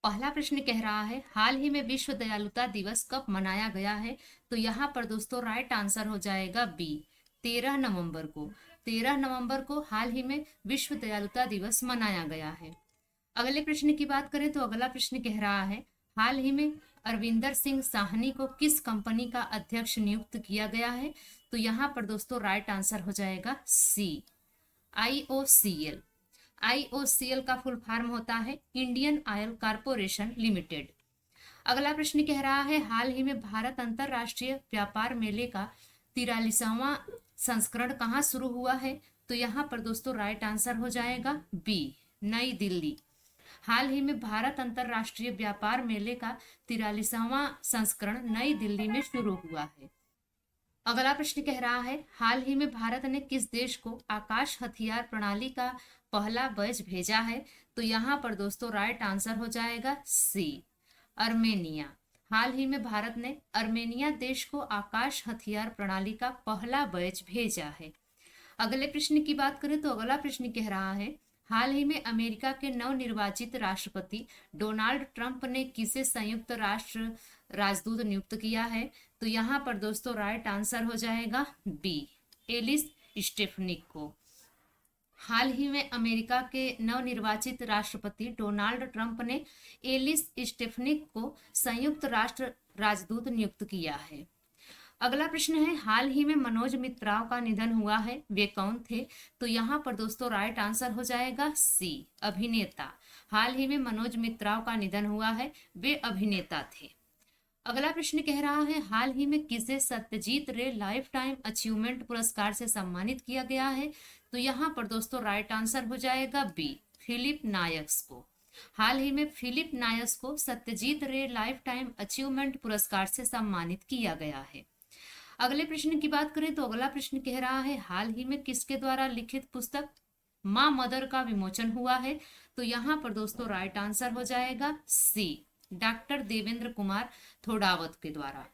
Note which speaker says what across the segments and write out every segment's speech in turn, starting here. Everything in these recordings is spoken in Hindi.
Speaker 1: पहला प्रश्न कह रहा है हाल ही में विश्व दयालुता दिवस कब मनाया गया है। तो यहाँ पर दोस्तों राइट आंसर हो जाएगा बी, 13 नवंबर को। 13 नवंबर को हाल ही में विश्व दयालुता दिवस मनाया गया है। अगले प्रश्न की बात करें तो अगला प्रश्न कह रहा है हाल ही में अरविंदर सिंह साहनी को किस कंपनी का अध्यक्ष नियुक्त किया गया है। तो यहाँ पर दोस्तों राइट आंसर हो जाएगा सी, IOCL। IOCL का फुल फॉर्म होता है इंडियन ऑयल कारपोरेशन लिमिटेड। अगला प्रश्न कह रहा है हाल ही में भारत अंतरराष्ट्रीय व्यापार मेले का 43वां संस्करण कहाँ शुरू हुआ है। तो यहाँ पर दोस्तों राइट आंसर हो जाएगा बी, नई दिल्ली। हाल ही में भारत अंतरराष्ट्रीय व्यापार मेले का 43वां संस्करण नई दिल्ली में शुरू हुआ है। अगला प्रश्न कह रहा है हाल ही में भारत ने किस देश को आकाश हथियार प्रणाली का पहला बैच भेजा है। तो यहाँ पर दोस्तों राइट आंसर हो जाएगा सी, अर्मेनिया। हाल ही में भारत ने अर्मेनिया देश को आकाश हथियार प्रणाली का पहला बैच भेजा है। अगले प्रश्न की बात करें तो अगला प्रश्न कह रहा है हाल ही में अमेरिका के नवनिर्वाचित राष्ट्रपति डोनाल्ड ट्रंप ने किसे संयुक्त राष्ट्र राजदूत नियुक्त किया है। तो यहाँ पर दोस्तों राइट आंसर हो जाएगा बी, एलिस स्टेफनिक को। हाल ही में अमेरिका के नवनिर्वाचित राष्ट्रपति डोनाल्ड ट्रंप ने एलिस स्टेफनिक को संयुक्त राष्ट्र राजदूत नियुक्त किया है। अगला प्रश्न है हाल ही में मनोज मित्राव का निधन हुआ है, वे कौन थे। तो यहाँ पर दोस्तों राइट आंसर हो जाएगा सी, अभिनेता। हाल ही में मनोज मित्राव का निधन हुआ है, वे अभिनेता थे। अगला प्रश्न कह रहा है हाल ही में किसे सत्यजीत रे लाइफ टाइम अचीवमेंट पुरस्कार से सम्मानित किया गया है। तो यहाँ पर दोस्तों राइट आंसर हो जाएगा बी, फिलिप नायक्स को। हाल ही में फिलिप नायक्स को सत्यजीत रे लाइफ टाइम अचीवमेंट पुरस्कार से सम्मानित किया गया है। अगले प्रश्न की बात करें तो अगला प्रश्न कह रहा है हाल ही में किसके द्वारा लिखित पुस्तक माँ मदर का विमोचन हुआ है। तो यहाँ पर दोस्तों राइट आंसर हो जाएगा सी, डॉक्टर देवेंद्र कुमार थोडावत के द्वारा।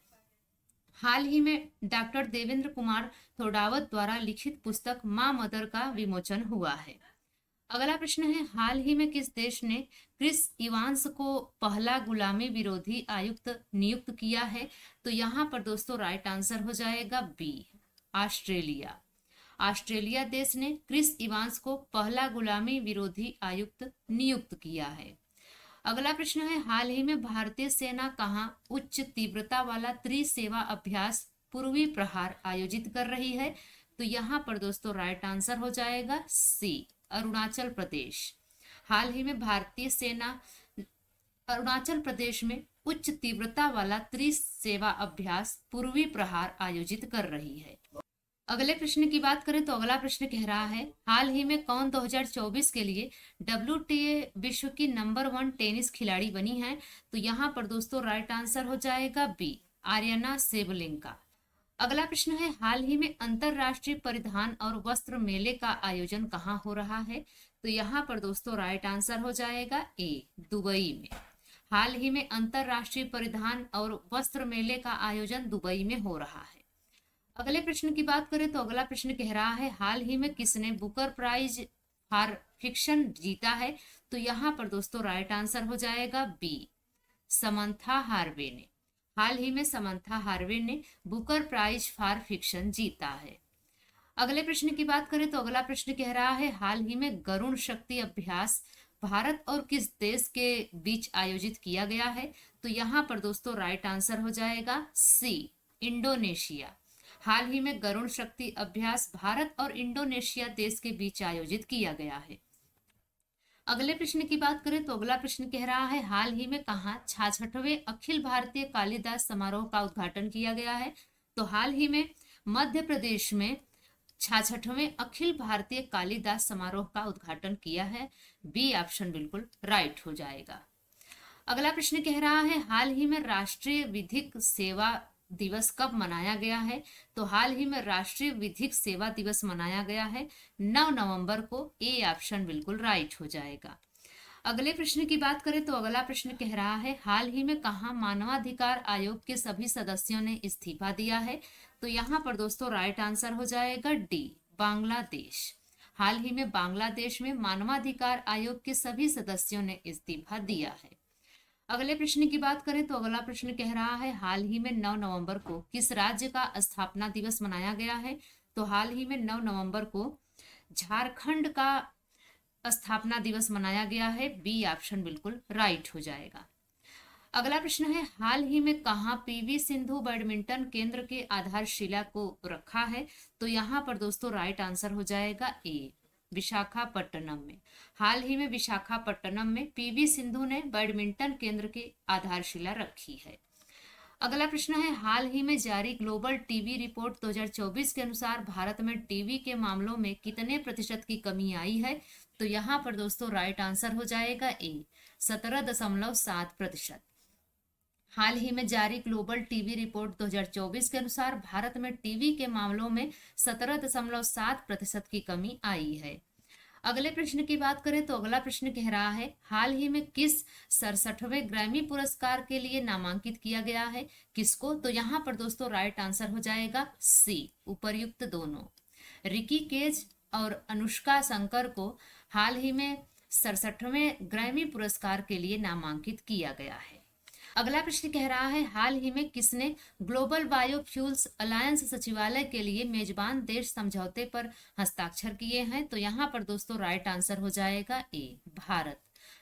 Speaker 1: हाल ही में डॉक्टर देवेंद्र कुमार थोडावत द्वारा लिखित पुस्तक माँ मदर का विमोचन हुआ है। अगला प्रश्न है हाल ही में किस देश ने क्रिस इवांस को पहला गुलामी विरोधी आयुक्त नियुक्त किया है। तो यहाँ पर दोस्तों राइट आंसर हो जाएगा बी, ऑस्ट्रेलिया। ऑस्ट्रेलिया देश ने क्रिस इवांस को पहला गुलामी विरोधी आयुक्त नियुक्त किया है। अगला प्रश्न है हाल ही में भारतीय सेना कहाँ उच्च तीव्रता वाला त्रिसेवा अभ्यास पूर्वी प्रहार आयोजित कर रही है। तो यहाँ पर दोस्तों राइट आंसर हो जाएगा सी, अरुणाचल प्रदेश। हाल ही में भारतीय सेना अरुणाचल प्रदेश में उच्च तीव्रता वाला त्रिसेवा अभ्यास पूर्वी प्रहार आयोजित कर रही है। अगले प्रश्न की बात करें तो अगला प्रश्न कह रहा है हाल ही में कौन 2024 के लिए WTA विश्व की नंबर 1 टेनिस खिलाड़ी बनी है। तो यहाँ पर दोस्तों राइट आंसर हो जाएगा बी, आर्यना सेबलिंका। अगला प्रश्न है हाल ही में अंतरराष्ट्रीय परिधान और वस्त्र मेले का आयोजन कहाँ हो रहा है। तो यहाँ पर दोस्तों राइट आंसर हो जाएगा ए, दुबई में। हाल ही में अंतरराष्ट्रीय परिधान और वस्त्र मेले का आयोजन दुबई में हो रहा है। अगले प्रश्न की बात करें तो अगला प्रश्न कह रहा है हाल ही में किसने बुकर प्राइज फॉर फिक्शन जीता है। तो यहाँ पर दोस्तों राइट आंसर हो जाएगा बी, समंथा हार्वे ने। हाल ही में समंथा हार्वे ने बुकर प्राइज फॉर फिक्शन जीता है। अगले प्रश्न की बात करें तो अगला प्रश्न कह रहा है हाल ही में गरुण शक्ति अभ्यास भारत और किस देश के बीच आयोजित किया गया है। तो यहाँ पर दोस्तों राइट आंसर हो जाएगा सी, इंडोनेशिया। हाल ही में गरुण शक्ति अभ्यास भारत और इंडोनेशिया देश के बीच आयोजित किया गया है। अगले प्रश्न की बात करें तो अगला प्रश्न कह रहा है हाल ही में कहाँ 66वें अखिल भारतीय कालिदास समारोह का उद्घाटन किया गया है। तो हाल ही में मध्य प्रदेश में 66वें अखिल भारतीय कालिदास समारोह का उद्घाटन किया है, बी ऑप्शन बिल्कुल राइट हो जाएगा। अगला प्रश्न कह रहा है हाल ही में राष्ट्रीय विधिक सेवा दिवस कब मनाया गया है। तो हाल ही में राष्ट्रीय विधिक सेवा दिवस मनाया गया है 9 नवंबर को, ए ऑप्शन बिल्कुल राइट हो जाएगा। अगले प्रश्न की बात करें तो अगला प्रश्न कह रहा है हाल ही में कहाँ मानवाधिकार आयोग के सभी सदस्यों ने इस्तीफा दिया है। तो यहाँ पर दोस्तों राइट आंसर हो जाएगा डी, बांग्लादेश। हाल ही में बांग्लादेश में मानवाधिकार आयोग के सभी सदस्यों ने इस्तीफा दिया है। अगले प्रश्न की बात करें तो अगला प्रश्न कह रहा है हाल ही में 9 नवंबर को किस राज्य का स्थापना दिवस मनाया गया है। तो हाल ही में 9 नवंबर को झारखंड का स्थापना दिवस मनाया गया है। बी ऑप्शन बिल्कुल राइट हो जाएगा। अगला प्रश्न है हाल ही में कहाँ पीवी सिंधु बैडमिंटन केंद्र के आधारशिला को रखा है। तो यहाँ पर दोस्तों राइट आंसर हो जाएगा ए, विशाखापट्टनम में। हाल ही में विशाखापट्टनम में पीवी सिंधु ने बैडमिंटन केंद्र की आधारशिला रखी है। अगला प्रश्न है हाल ही में जारी ग्लोबल टीवी रिपोर्ट 2024 के अनुसार भारत में टीवी के मामलों में कितने प्रतिशत की कमी आई है। तो यहाँ पर दोस्तों राइट आंसर हो जाएगा ए, 17.7%। हाल ही में जारी ग्लोबल टीवी रिपोर्ट 2024 के अनुसार भारत में टीवी के मामलों में 17.7% की कमी आई है। अगले प्रश्न की बात करें तो अगला प्रश्न कह रहा है हाल ही में किस 67वें ग्रैमी पुरस्कार के लिए नामांकित किया गया है, किसको। तो यहाँ पर दोस्तों राइट आंसर हो जाएगा सी, उपर्युक्त दोनों। रिकी केज और अनुष्का शंकर को हाल ही में 67वें ग्रैमी पुरस्कार के लिए नामांकित किया गया है। अगला प्रश्न कह रहा है हाल ही में किसने ग्लोबल बायोफ्यूल्स अलायंस सचिवालय के लिए मेजबान देश समझौते पर हस्ताक्षर किए हैं। तो यहाँ पर दोस्तों राइट आंसर हो जाएगा ए, भारत।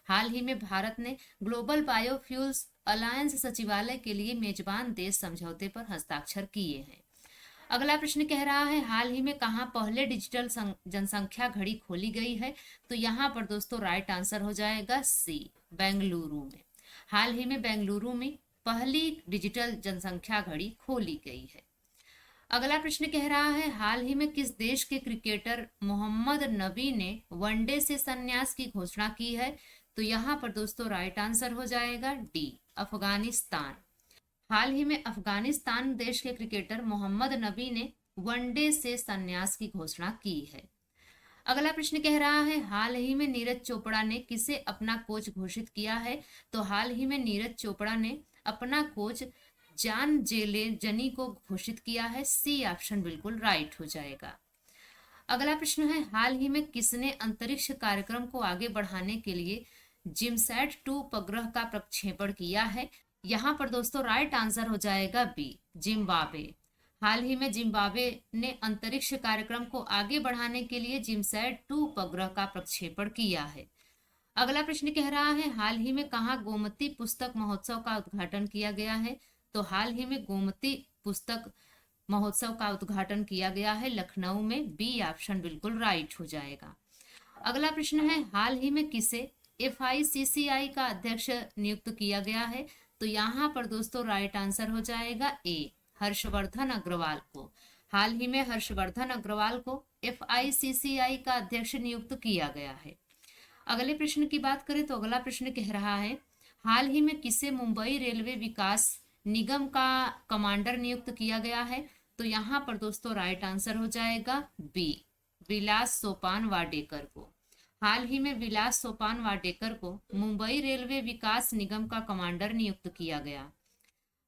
Speaker 1: हाल ही में भारत ने ग्लोबल बायोफ्यूल्स अलायंस सचिवालय के लिए मेजबान देश समझौते पर हस्ताक्षर किए हैं। अगला प्रश्न कह रहा है हाल ही में कहाँ पहले डिजिटल जनसंख्या घड़ी खोली गई है। तो यहाँ पर दोस्तों राइट आंसर हो जाएगा सी, बेंगलुरु में। हाल ही में बेंगलुरु में पहली डिजिटल जनसंख्या घड़ी खोली गई है। अगला प्रश्न कह रहा है हाल ही में किस देश के क्रिकेटर मोहम्मद नबी ने वनडे से संन्यास की घोषणा की है। तो यहाँ पर दोस्तों राइट आंसर हो जाएगा डी, अफगानिस्तान। हाल ही में अफगानिस्तान देश के क्रिकेटर मोहम्मद नबी ने वनडे से संन्यास की घोषणा की है। अगला प्रश्न कह रहा है हाल ही में नीरज चोपड़ा ने किसे अपना कोच घोषित किया है। तो हाल ही में नीरज चोपड़ा ने अपना कोच जान जेलेजनी को घोषित किया है। सी ऑप्शन बिल्कुल राइट हो जाएगा। अगला प्रश्न है हाल ही में किसने अंतरिक्ष कार्यक्रम को आगे बढ़ाने के लिए जिमसैट 2 उपग्रह का प्रक्षेपण किया है। यहाँ पर दोस्तों राइट आंसर हो जाएगा बी, जिम्बाब्वे। हाल ही में जिम्बाब्वे ने अंतरिक्ष कार्यक्रम को आगे बढ़ाने के लिए जिमसैट 2 उपग्रह का प्रक्षेपण किया है। अगला प्रश्न कह रहा है हाल ही में कहाँ गोमती पुस्तक महोत्सव का उद्घाटन किया गया है। तो हाल ही में गोमती पुस्तक महोत्सव का उद्घाटन किया गया है लखनऊ में। बी ऑप्शन बिल्कुल राइट हो जाएगा। अगला प्रश्न है हाल ही में किसे FICCI का अध्यक्ष नियुक्त किया गया है। तो यहाँ पर दोस्तों राइट आंसर हो जाएगा ए, हर्षवर्धन अग्रवाल को। हाल ही में हर्षवर्धन अग्रवाल को FICCI का अध्यक्ष नियुक्त किया गया है। अगले प्रश्न की बात करें तो अगला प्रश्न कह रहा है हाल ही में किसे मुंबई रेलवे विकास निगम का कमांडर नियुक्त किया गया है। तो यहाँ पर दोस्तों राइट आंसर हो जाएगा बी, विलास सोपान वाडेकर को। हाल ही में विलास सोपान वाडेकर को मुंबई रेलवे विकास निगम का कमांडर नियुक्त किया गया।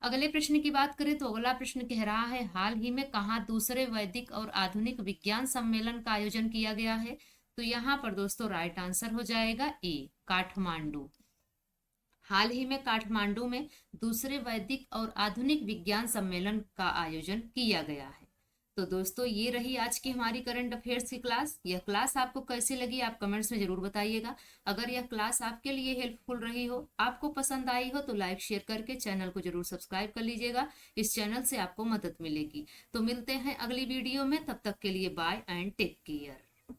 Speaker 1: अगले प्रश्न की बात करें तो अगला प्रश्न कह रहा है हाल ही में कहाँ दूसरे वैदिक और आधुनिक विज्ञान सम्मेलन का आयोजन किया गया है। तो यहाँ पर दोस्तों राइट आंसर हो जाएगा ए, काठमांडू। हाल ही में काठमांडू में दूसरे वैदिक और आधुनिक विज्ञान सम्मेलन का आयोजन किया गया है। तो दोस्तों ये रही आज की हमारी करंट अफेयर्स की क्लास। यह क्लास आपको कैसी लगी आप कमेंट्स में जरूर बताइएगा। अगर यह क्लास आपके लिए हेल्पफुल रही हो, आपको पसंद आई हो तो लाइक शेयर करके चैनल को जरूर सब्सक्राइब कर लीजिएगा। इस चैनल से आपको मदद मिलेगी। तो मिलते हैं अगली वीडियो में, तब तक के लिए बाय एंड टेक केयर।